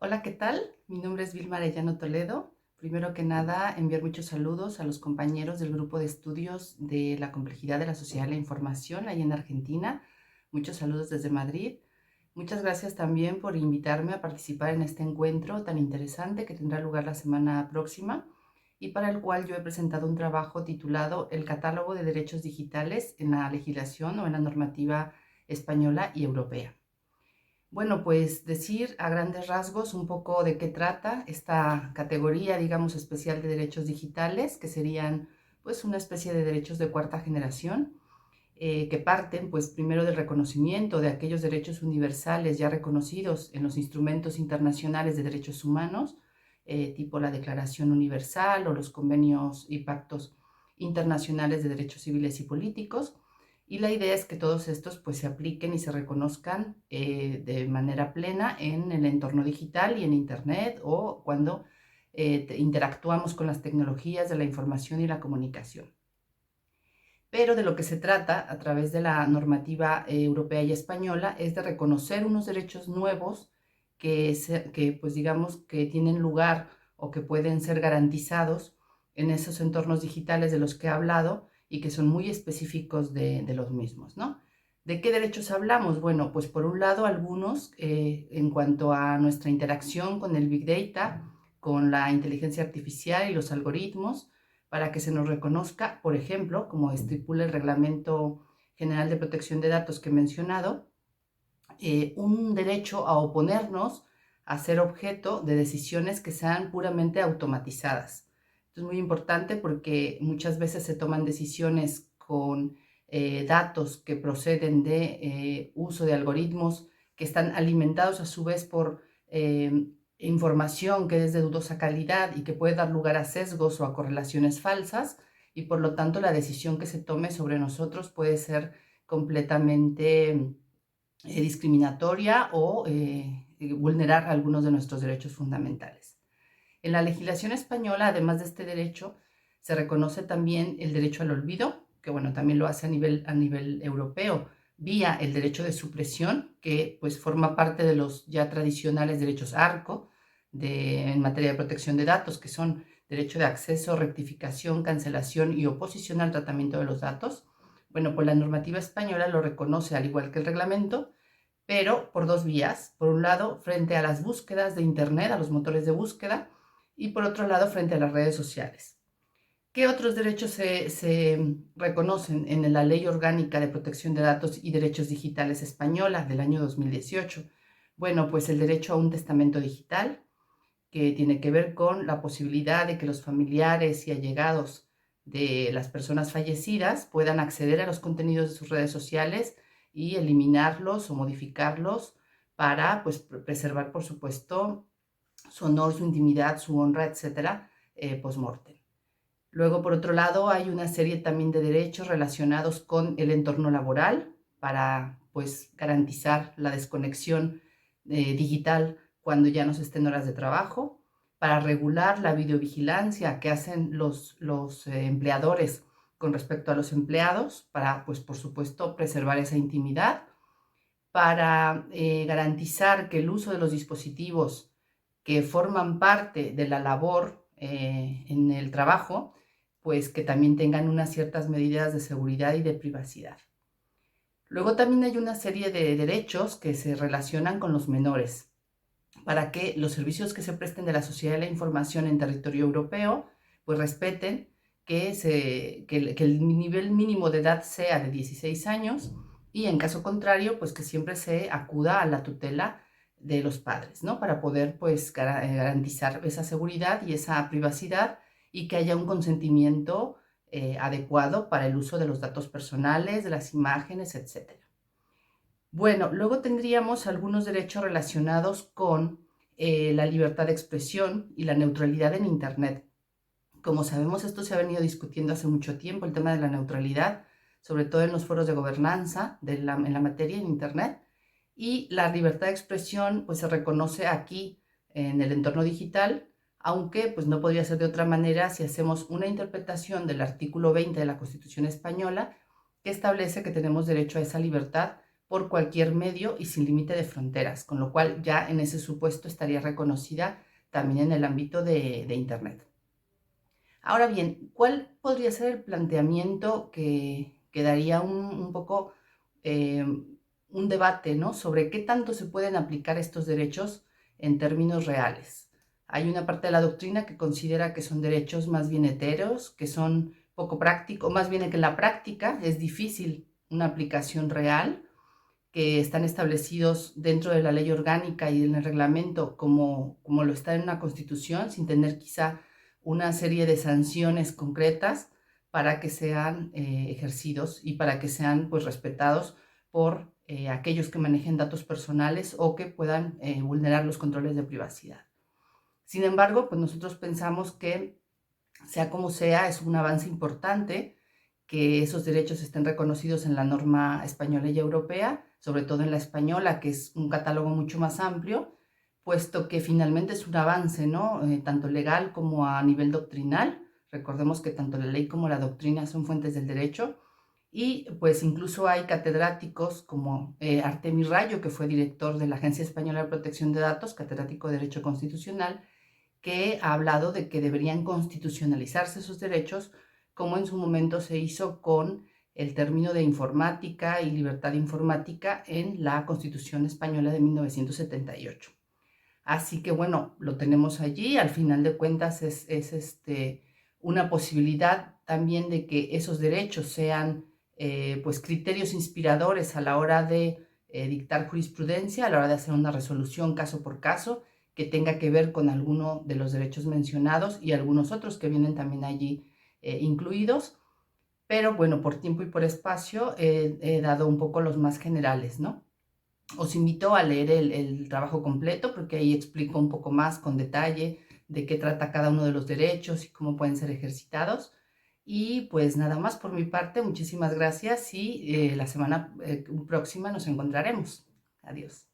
Hola, ¿qué tal? Mi nombre es Vilma Arellano Toledo. Primero que nada, enviar muchos saludos a los compañeros del grupo de estudios de la complejidad de la sociedad de la información ahí en Argentina. Muchos saludos desde Madrid. Muchas gracias también por invitarme a participar en este encuentro tan interesante que tendrá lugar la semana próxima y para el cual yo he presentado un trabajo titulado El catálogo de derechos digitales en la legislación o en la normativa española y europea. Bueno, pues decir a grandes rasgos un poco de qué trata esta categoría, digamos, especial de derechos digitales, que serían pues una especie de derechos de cuarta generación, que parten pues primero del reconocimiento de aquellos derechos universales ya reconocidos en los instrumentos internacionales de derechos humanos, tipo la Declaración Universal o los convenios y pactos internacionales de derechos civiles y políticos, y la idea es que todos estos pues se apliquen y se reconozcan de manera plena en el entorno digital y en Internet o cuando interactuamos con las tecnologías de la información y la comunicación. Pero de lo que se trata a través de la normativa europea y española es de reconocer unos derechos nuevos que pues digamos que tienen lugar o que pueden ser garantizados en esos entornos digitales de los que he hablado y que son muy específicos de los mismos, ¿no? ¿De qué derechos hablamos? Bueno, pues por un lado algunos en cuanto a nuestra interacción con el Big Data, con la inteligencia artificial y los algoritmos, para que se nos reconozca, por ejemplo, como estipula el Reglamento General de Protección de Datos que he mencionado, un derecho a oponernos a ser objeto de decisiones que sean puramente automatizadas. Esto es muy importante porque muchas veces se toman decisiones con datos que proceden de uso de algoritmos que están alimentados a su vez por información que es de dudosa calidad y que puede dar lugar a sesgos o a correlaciones falsas, y por lo tanto la decisión que se tome sobre nosotros puede ser completamente discriminatoria o vulnerar algunos de nuestros derechos fundamentales. En la legislación española, además de este derecho, se reconoce también el derecho al olvido, que bueno, también lo hace a nivel europeo, vía el derecho de supresión, que pues forma parte de los ya tradicionales derechos ARCO en materia de protección de datos, que son derecho de acceso, rectificación, cancelación y oposición al tratamiento de los datos. Bueno, pues la normativa española lo reconoce al igual que el reglamento, pero por dos vías. Por un lado, frente a las búsquedas de Internet, a los motores de búsqueda, y por otro lado, frente a las redes sociales. ¿Qué otros derechos se reconocen en la Ley Orgánica de Protección de Datos y Derechos Digitales Española del año 2018? Bueno, pues el derecho a un testamento digital, que tiene que ver con la posibilidad de que los familiares y allegados de las personas fallecidas puedan acceder a los contenidos de sus redes sociales y eliminarlos o modificarlos para pues, preservar, por supuesto, su honor, su intimidad, su honra, etcétera, post-mortem. Luego, por otro lado, hay una serie también de derechos relacionados con el entorno laboral para pues, garantizar la desconexión digital cuando ya no se estén horas de trabajo, para regular la videovigilancia que hacen los empleadores con respecto a los empleados, para, pues, por supuesto, preservar esa intimidad, para garantizar que el uso de los dispositivos que forman parte de la labor en el trabajo, pues que también tengan unas ciertas medidas de seguridad y de privacidad. Luego también hay una serie de derechos que se relacionan con los menores, para que los servicios que se presten de la sociedad de la información en territorio europeo, pues respeten que el nivel mínimo de edad sea de 16 años y en caso contrario, pues que siempre se acuda a la tutela de los padres, ¿no? Para poder pues garantizar esa seguridad y esa privacidad y que haya un consentimiento adecuado para el uso de los datos personales, de las imágenes, etcétera. Bueno, luego tendríamos algunos derechos relacionados con la libertad de expresión y la neutralidad en Internet. Como sabemos, esto se ha venido discutiendo hace mucho tiempo, el tema de la neutralidad, sobre todo en los foros de gobernanza en la materia en Internet. Y la libertad de expresión pues, se reconoce aquí en el entorno digital, aunque pues, no podría ser de otra manera si hacemos una interpretación del artículo 20 de la Constitución española, que establece que tenemos derecho a esa libertad por cualquier medio y sin límite de fronteras, con lo cual ya en ese supuesto estaría reconocida también en el ámbito de Internet. Ahora bien, ¿cuál podría ser el planteamiento que daría un poco eh, un debate, ¿no? Sobre qué tanto se pueden aplicar estos derechos en términos reales? Hay una parte de la doctrina que considera que son derechos más bien etéreos, que son poco prácticos, o más bien que en la práctica es difícil una aplicación real, que están establecidos dentro de la ley orgánica y en el reglamento como lo está en una constitución, sin tener quizá una serie de sanciones concretas para que sean ejercidos y para que sean pues respetados por aquellos que manejen datos personales o que puedan vulnerar los controles de privacidad. Sin embargo, pues nosotros pensamos que sea como sea, es un avance importante que esos derechos estén reconocidos en la norma española y europea, sobre todo en la española, que es un catálogo mucho más amplio, puesto que finalmente es un avance, ¿no? Tanto legal como a nivel doctrinal. Recordemos que tanto la ley como la doctrina son fuentes del derecho. Y pues incluso hay catedráticos como Artemio Rayo, que fue director de la Agencia Española de Protección de Datos, catedrático de Derecho Constitucional, que ha hablado de que deberían constitucionalizarse esos derechos, como en su momento se hizo con el término de informática y libertad informática en la Constitución Española de 1978. Así que bueno, lo tenemos allí, al final de cuentas una posibilidad también de que esos derechos sean pues criterios inspiradores a la hora de dictar jurisprudencia, a la hora de hacer una resolución caso por caso que tenga que ver con alguno de los derechos mencionados y algunos otros que vienen también allí incluidos. Pero bueno, por tiempo y por espacio he dado un poco los más generales, ¿no? Os invito a leer el trabajo completo porque ahí explico un poco más con detalle de qué trata cada uno de los derechos y cómo pueden ser ejercitados. Y pues nada más por mi parte, muchísimas gracias y la semana próxima nos encontraremos. Adiós.